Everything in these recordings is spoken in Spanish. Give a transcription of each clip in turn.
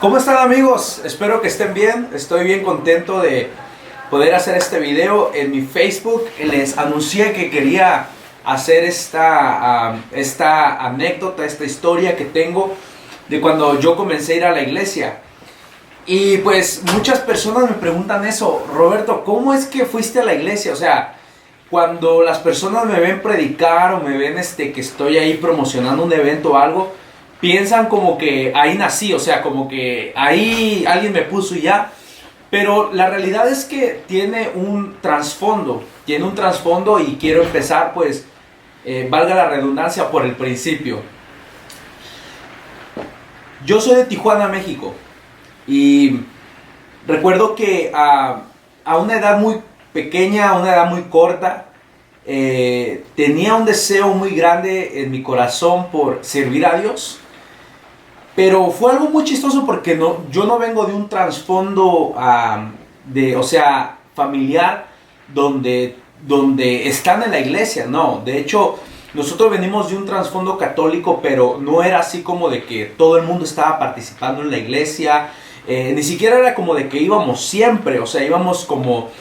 ¿Cómo están, amigos? Espero que estén bien. Estoy bien contento de poder hacer este video en mi Facebook. Les anuncié que quería hacer esta anécdota, esta historia que tengo de cuando yo comencé a ir a la iglesia. Y pues muchas personas me preguntan eso: Roberto, ¿cómo es que fuiste a la iglesia? O sea, cuando las personas me ven predicar o me ven que estoy ahí promocionando un evento o algo, piensan como que ahí nací, o sea, como que ahí alguien me puso y ya. Pero la realidad es que tiene un trasfondo, y quiero empezar, pues, valga la redundancia, por el principio. Yo soy de Tijuana, México, y recuerdo que a una edad muy pequeña, a una edad muy corta, tenía un deseo muy grande en mi corazón por servir a Dios. Pero fue algo muy chistoso porque yo no vengo de un trasfondo familiar donde están en la iglesia, no. De hecho, nosotros venimos de un trasfondo católico, pero no era así como de que todo el mundo estaba participando en la iglesia. Ni siquiera era como de que íbamos siempre, o sea, íbamos como...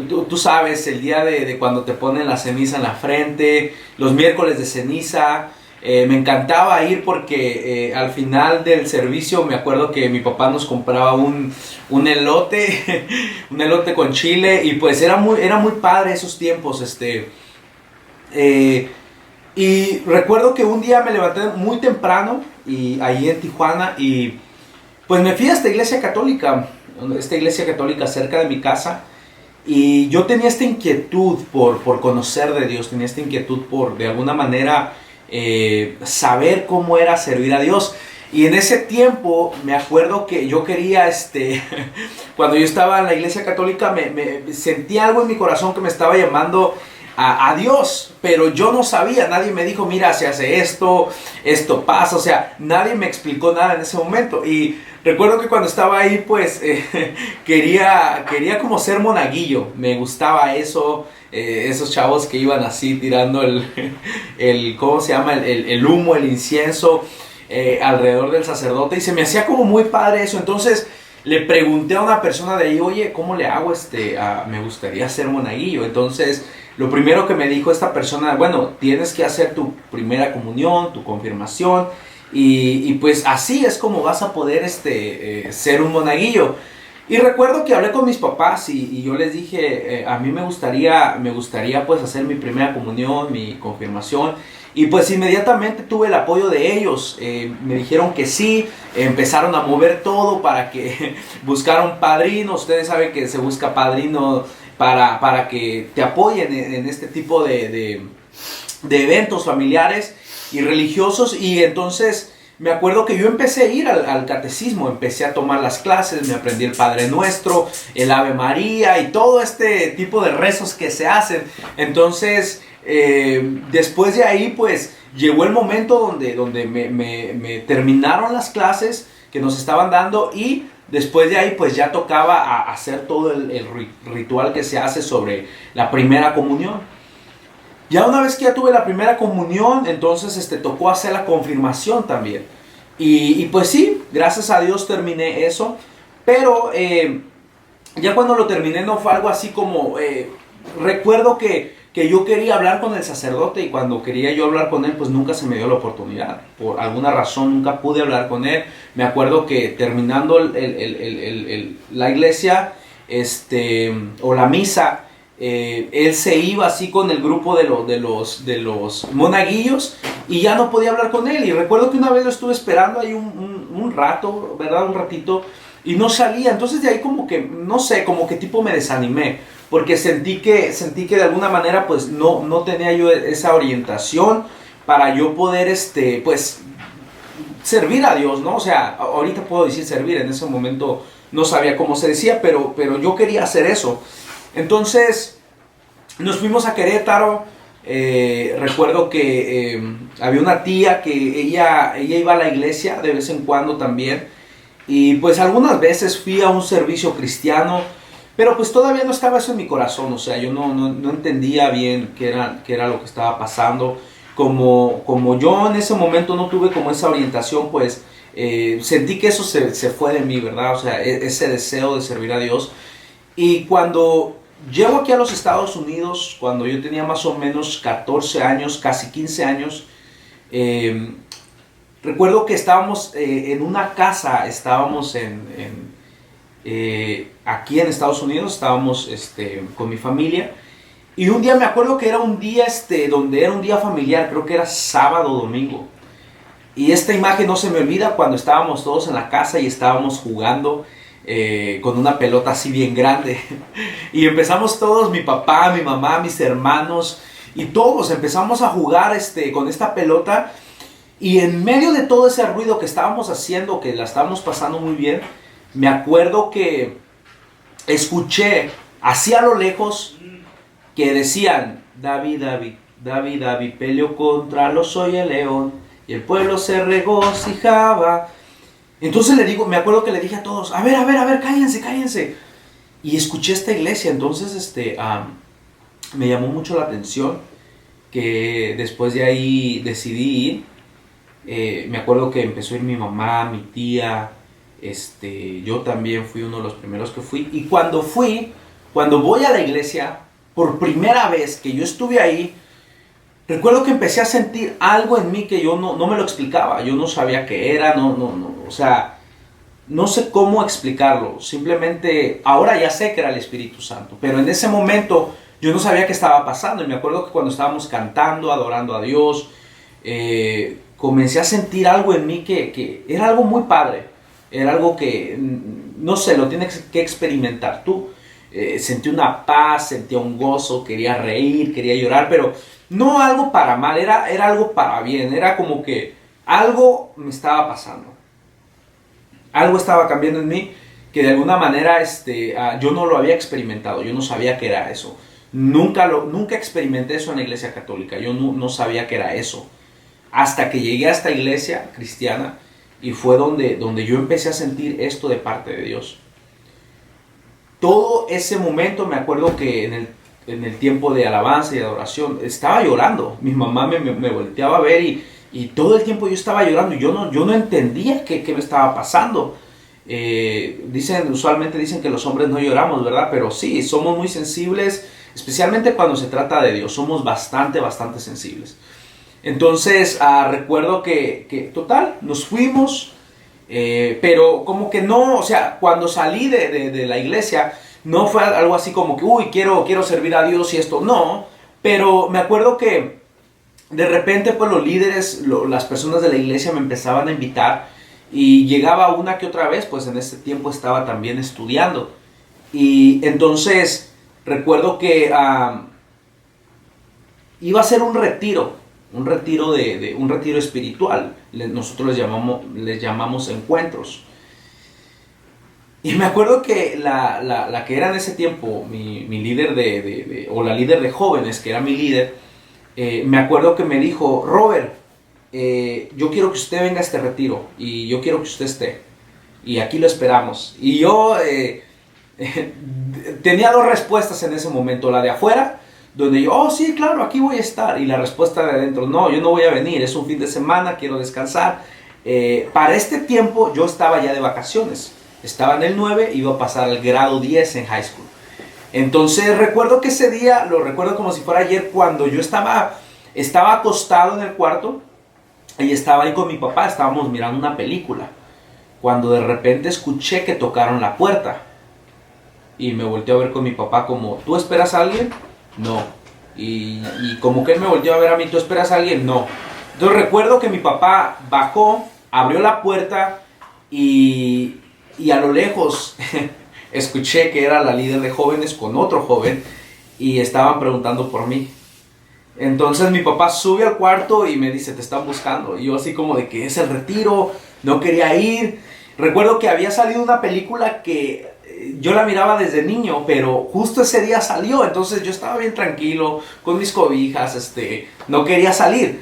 Tú sabes, el día de cuando te ponen la ceniza en la frente, los miércoles de ceniza. Me encantaba ir porque al final del servicio me acuerdo que mi papá nos compraba un elote, un elote con chile, y pues era muy padre esos tiempos. Y recuerdo que un día me levanté muy temprano ahí en Tijuana, y pues me fui a esta iglesia católica cerca de mi casa. Y yo tenía esta inquietud por conocer de Dios, tenía esta inquietud por, de alguna manera, saber cómo era servir a Dios. Y en ese tiempo me acuerdo que yo quería, cuando yo estaba en la iglesia católica, me sentía algo en mi corazón que me estaba llamando a Dios, pero yo no sabía. Nadie me dijo, mira, se hace esto pasa, o sea, nadie me explicó nada en ese momento. Y recuerdo que cuando estaba ahí, pues, quería como ser monaguillo. Me gustaba eso, esos chavos que iban así tirando ¿cómo se llama? El humo, el incienso, alrededor del sacerdote, y se me hacía como muy padre eso. Entonces le pregunté a una persona de ahí, oye, ¿cómo le hago? Me gustaría ser monaguillo. Entonces, lo primero que me dijo esta persona: bueno, tienes que hacer tu primera comunión, tu confirmación, y pues así es como vas a poder ser un monaguillo. Y recuerdo que hablé con mis papás y yo les dije, a mí me gustaría pues hacer mi primera comunión, mi confirmación. Y pues inmediatamente tuve el apoyo de ellos. Me dijeron que sí, empezaron a mover todo para que buscaron padrino. Ustedes saben que se busca padrino para que te apoyen en este tipo de eventos familiares y religiosos. Y entonces me acuerdo que yo empecé a ir al catecismo, empecé a tomar las clases, me aprendí el Padre Nuestro, el Ave María y todo este tipo de rezos que se hacen. Entonces, después de ahí, pues, llegó el momento donde me terminaron las clases que nos estaban dando, y después de ahí, pues, ya tocaba hacer todo el ritual que se hace sobre la primera comunión. Ya una vez que ya tuve la primera comunión, entonces tocó hacer la confirmación también. Y pues sí, gracias a Dios terminé eso. Pero ya cuando lo terminé no fue algo así como... recuerdo que yo quería hablar con el sacerdote, y cuando quería yo hablar con él, pues nunca se me dio la oportunidad. Por alguna razón nunca pude hablar con él. Me acuerdo que terminando la iglesia, o la misa... él se iba así con el grupo de los monaguillos, y ya no podía hablar con él. Y recuerdo que una vez lo estuve esperando ahí un rato, ¿verdad? Un ratito, y no salía. Entonces de ahí como que, no sé, como que tipo me desanimé, porque sentí que de alguna manera pues no tenía yo esa orientación para yo poder pues servir a Dios, ¿no? O sea, ahorita puedo decir servir, en ese momento no sabía cómo se decía, pero yo quería hacer eso. Entonces nos fuimos a Querétaro. Recuerdo que había una tía que ella iba a la iglesia de vez en cuando también, y pues algunas veces fui a un servicio cristiano, pero pues todavía no estaba eso en mi corazón. O sea, yo no entendía bien qué era lo que estaba pasando. Como yo en ese momento no tuve como esa orientación, pues Sentí que eso se fue de mí, ¿verdad? O sea, ese deseo de servir a Dios. Y cuando llego aquí a los Estados Unidos, cuando yo tenía más o menos 14 años, casi 15 años, eh, recuerdo que estábamos en una casa, estábamos aquí en Estados Unidos, estábamos con mi familia. Y un día me acuerdo que era un día donde era un día familiar, creo que era sábado o domingo. Y esta imagen no se me olvida cuando estábamos todos en la casa y estábamos jugando con una pelota así bien grande. Y empezamos todos, mi papá, mi mamá, mis hermanos y todos empezamos a jugar con esta pelota. Y en medio de todo ese ruido que estábamos haciendo, que la estábamos pasando muy bien, me acuerdo que escuché así a lo lejos que decían: David, David, David, David peleó contra los Oye el león y el pueblo se regocijaba. Entonces me acuerdo que le dije a todos: a ver, cállense, cállense. Y escuché esta iglesia. Entonces me llamó mucho la atención, que después de ahí decidí ir. Me acuerdo que empezó a ir mi mamá, mi tía, yo también fui uno de los primeros que fui. Y cuando voy a la iglesia, por primera vez que yo estuve ahí, recuerdo que empecé a sentir algo en mí que yo no me lo explicaba. Yo no sabía qué era, o sea, no sé cómo explicarlo. Simplemente, ahora ya sé que era el Espíritu Santo, pero en ese momento yo no sabía qué estaba pasando. Y me acuerdo que cuando estábamos cantando, adorando a Dios, comencé a sentir algo en mí que era algo muy padre. Era algo que, no sé, lo tienes que experimentar tú. Sentí una paz, sentía un gozo, quería reír, quería llorar, pero no algo para mal, era algo para bien. Era como que algo me estaba pasando, algo estaba cambiando en mí, que de alguna manera yo no lo había experimentado. Yo no sabía qué era eso. Nunca experimenté eso en la iglesia católica. Yo no sabía qué era eso, hasta que llegué a esta iglesia cristiana, y fue donde yo empecé a sentir esto de parte de Dios. Todo ese momento me acuerdo que en el tiempo de alabanza y adoración estaba llorando. Mi mamá me volteaba a ver, y todo el tiempo yo estaba llorando. Yo no entendía qué me estaba pasando. Usualmente dicen que los hombres no lloramos, ¿verdad? Pero sí, somos muy sensibles, especialmente cuando se trata de Dios. Somos bastante sensibles. Entonces recuerdo que total, nos fuimos. Pero como que no, o sea, cuando salí de la iglesia, no fue algo así como que, uy, quiero servir a Dios y esto, no. Pero me acuerdo que de repente pues los líderes, las personas de la iglesia me empezaban a invitar, y llegaba una que otra vez. Pues en ese tiempo estaba también estudiando, y entonces recuerdo que iba a ser un retiro espiritual. Nosotros les llamamos encuentros. Y me acuerdo que la que era en ese tiempo mi líder o la líder de jóvenes, que era mi líder, me acuerdo que me dijo: Robert, yo quiero que usted venga a este retiro, y yo quiero que usted esté, y aquí lo esperamos. Y yo tenía dos respuestas en ese momento: la de afuera, donde yo, sí, claro, aquí voy a estar. Y la respuesta de adentro: no, yo no voy a venir, es un fin de semana, quiero descansar. Para este tiempo yo estaba ya de vacaciones. Estaba en el 9, iba a pasar al grado 10 en high school. Entonces recuerdo que ese día, lo recuerdo como si fuera ayer, cuando yo estaba acostado en el cuarto, y estaba ahí con mi papá, estábamos mirando una película, cuando de repente escuché que tocaron la puerta. Y me volteé a ver con mi papá como: ¿tú esperas a alguien? No. Y como que él me volteó a ver a mí: ¿tú esperas a alguien? No. Entonces recuerdo que mi papá bajó, abrió la puerta, y a lo lejos escuché que era la líder de jóvenes con otro joven, y estaban preguntando por mí. Entonces mi papá sube al cuarto y me dice: te están buscando. Y yo así como de que es el retiro, no quería ir. Recuerdo que había salido una película que yo la miraba desde niño, pero justo ese día salió. Entonces yo estaba bien tranquilo con mis cobijas, no quería salir.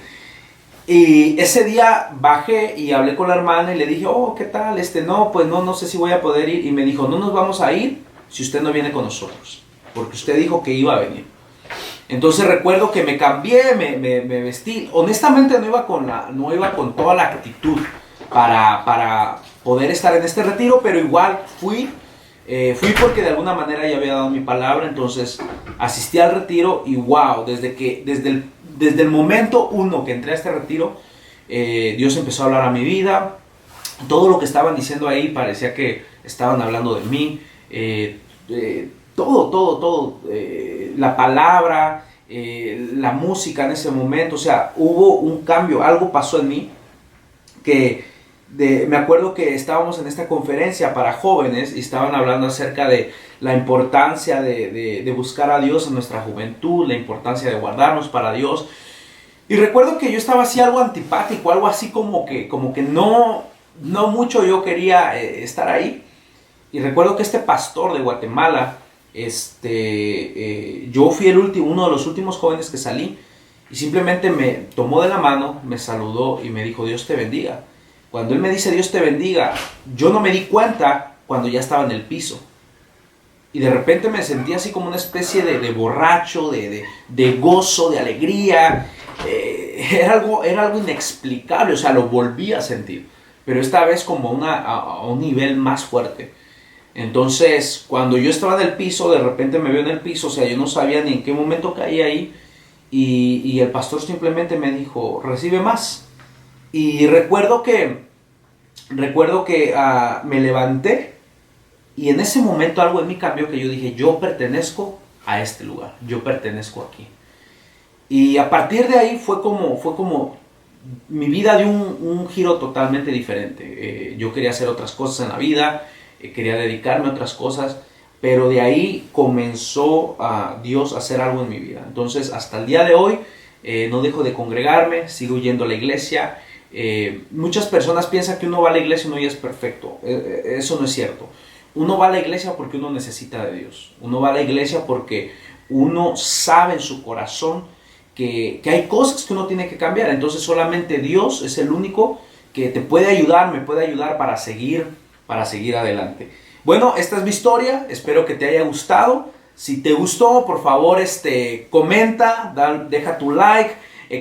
Y ese día bajé y hablé con la hermana y le dije: oh, ¿qué tal? No, pues no sé si voy a poder ir. Y me dijo: no nos vamos a ir si usted no viene con nosotros, porque usted dijo que iba a venir. Entonces recuerdo que me cambié, me vestí. Honestamente no iba con toda la actitud para poder estar en este retiro, pero igual fui porque de alguna manera ya había dado mi palabra. Entonces asistí al retiro y wow, desde el momento uno que entré a este retiro, Dios empezó a hablar a mi vida. Todo lo que estaban diciendo ahí parecía que estaban hablando de mí. Todo, la palabra, la música en ese momento, o sea, hubo un cambio, algo pasó en mí que me acuerdo que estábamos en esta conferencia para jóvenes y estaban hablando acerca de la importancia de buscar a Dios en nuestra juventud, la importancia de guardarnos para Dios. Y recuerdo que yo estaba así algo antipático, algo así como que no mucho yo quería estar ahí. Y recuerdo que este pastor de Guatemala, yo fui uno de los últimos jóvenes que salí, y simplemente me tomó de la mano, me saludó y me dijo: Dios te bendiga. Cuando él me dice Dios te bendiga, yo no me di cuenta cuando ya estaba en el piso. Y de repente me sentí así como una especie de borracho, de gozo, de alegría. Era algo inexplicable, o sea, lo volví a sentir. Pero esta vez como a un nivel más fuerte. Entonces, cuando yo estaba en el piso, de repente me veo en el piso, o sea, yo no sabía ni en qué momento caí ahí. Y el pastor simplemente me dijo: recibe más. Y recuerdo que me levanté, y en ese momento algo en mí cambió, que yo dije: yo pertenezco a este lugar, yo pertenezco aquí. Y a partir de ahí fue como mi vida dio un giro totalmente diferente. Yo quería hacer otras cosas en la vida, quería dedicarme a otras cosas, pero de ahí comenzó Dios a hacer algo en mi vida. Entonces, hasta el día de hoy, no dejo de congregarme, sigo yendo a la iglesia. Muchas personas piensan que uno va a la iglesia y uno ya es perfecto. Eso no es cierto. Uno va a la iglesia porque uno necesita de Dios. Uno va a la iglesia porque uno sabe en su corazón que hay cosas que uno tiene que cambiar. Entonces solamente Dios es el único que te puede ayudar, me puede ayudar para seguir adelante. Bueno, esta es mi historia, espero que te haya gustado. Si te gustó, por favor, comenta, deja tu like,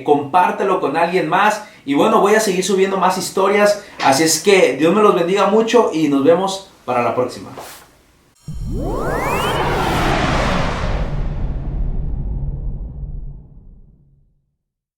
compártelo con alguien más. Y bueno, voy a seguir subiendo más historias, así es que Dios me los bendiga mucho y nos vemos para la próxima.